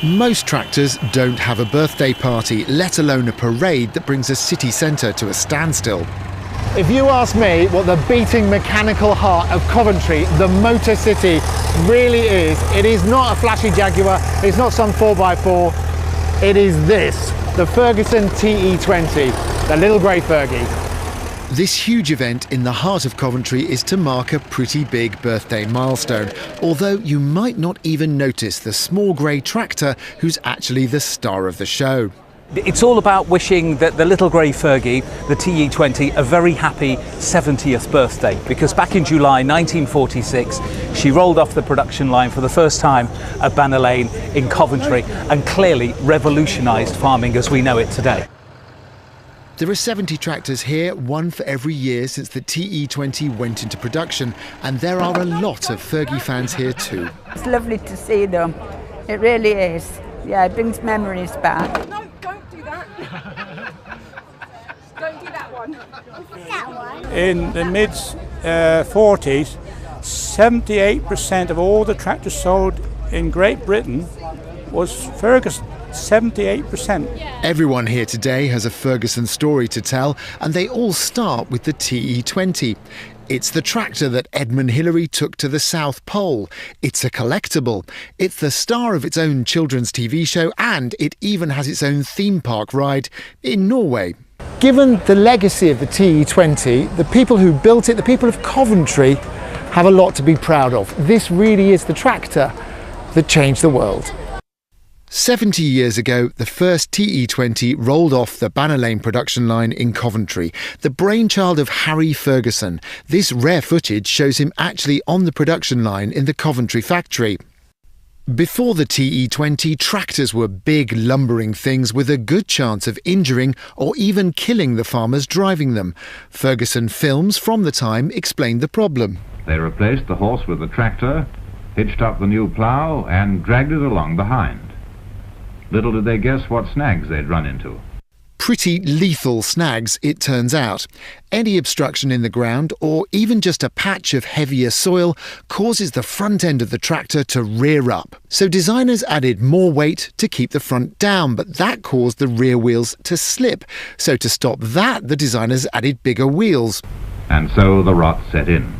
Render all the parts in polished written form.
Most tractors don't have a birthday party, let alone a parade that brings a city centre to a standstill. If you ask me what the beating mechanical heart of Coventry, the motor city, really is, it is not a flashy Jaguar, it's not some 4x4, it is this, the Ferguson TE20, the little grey Fergie. This huge event in the heart of Coventry is to mark a pretty big birthday milestone, although you might not even notice the small grey tractor who's actually the star of the show. It's all about wishing the little grey Fergie, the TE20, a very happy 70th birthday, because back in July 1946 she rolled off the production line for the first time at Banner Lane in Coventry and clearly revolutionised farming as we know it today. There are 70 tractors here, one for every year since the TE20 went into production, and there are a lot of Fergie fans here too. It's lovely to see them, it really is. Yeah, it brings memories back. No, don't do that. Don't do that one. That one. In the mid-40s, 78% of all the tractors sold in Great Britain was Ferguson. 78%. Everyone here today has a Ferguson story to tell, and they all start with the TE20. It's the tractor that Edmund Hillary took to the South Pole. It's a collectible. It's the star of its own children's TV show, and it even has its own theme park ride in Norway. Given the legacy of the TE20, the people who built it, the people of Coventry, have a lot to be proud of. This really is the tractor that changed the world. 70 years ago, the first TE20 rolled off the Banner Lane production line in Coventry, the brainchild of Harry Ferguson. This rare footage shows him actually on the production line in the Coventry factory. Before the TE20, tractors were big, lumbering things with a good chance of injuring or even killing the farmers driving them. Ferguson films from the time explained the problem. They replaced the horse with the tractor, hitched up the new plough and dragged it along behind. Little did they guess what snags they'd run into. Pretty lethal snags, it turns out. Any obstruction in the ground, or even just a patch of heavier soil, causes the front end of the tractor to rear up. So designers added more weight to keep the front down, but that caused the rear wheels to slip. So to stop that, the designers added bigger wheels. And so the rot set in.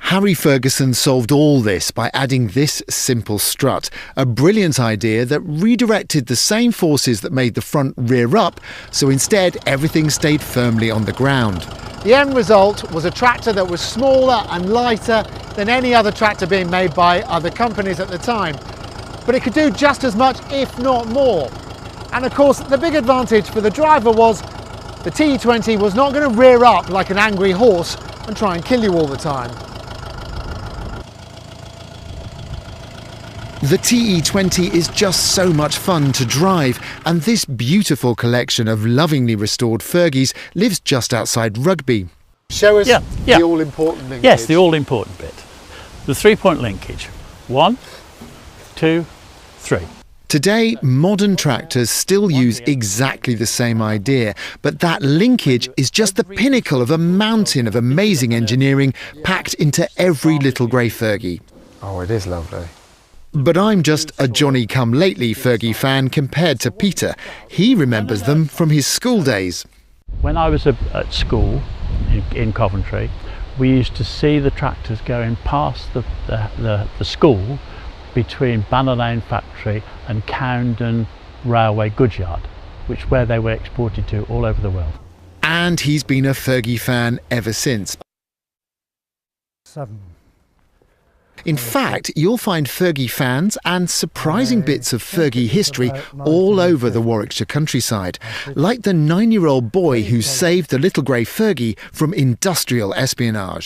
Harry Ferguson solved all this by adding this simple strut, a brilliant idea that redirected the same forces that made the front rear up, so instead everything stayed firmly on the ground. The end result was a tractor that was smaller and lighter than any other tractor being made by other companies at the time. But it could do just as much, if not more. And of course, the big advantage for the driver was the TE20 was not going to rear up like an angry horse and try and kill you all the time. The TE20 is just so much fun to drive, and this beautiful collection of lovingly restored Fergies lives just outside Rugby. Show us the all-important linkage. Yes, the all-important bit. The three-point linkage. 1, 2, 3. Today, modern tractors still use exactly the same idea, but that linkage is just the pinnacle of a mountain of amazing engineering packed into every little grey Fergie. Oh, it is lovely. But I'm just a Johnny-come-lately Fergie fan compared to Peter. He remembers them from his school days. When I was at school in Coventry, we used to see the tractors going past the school between Banner Lane factory and Coundon Railway goods yard, where they were exported to all over the world. And he's been a Fergie fan ever since. 7. In fact, you'll find Fergie fans and surprising bits of Fergie history all over the Warwickshire countryside, like the 9-year-old boy who saved the little grey Fergie from industrial espionage.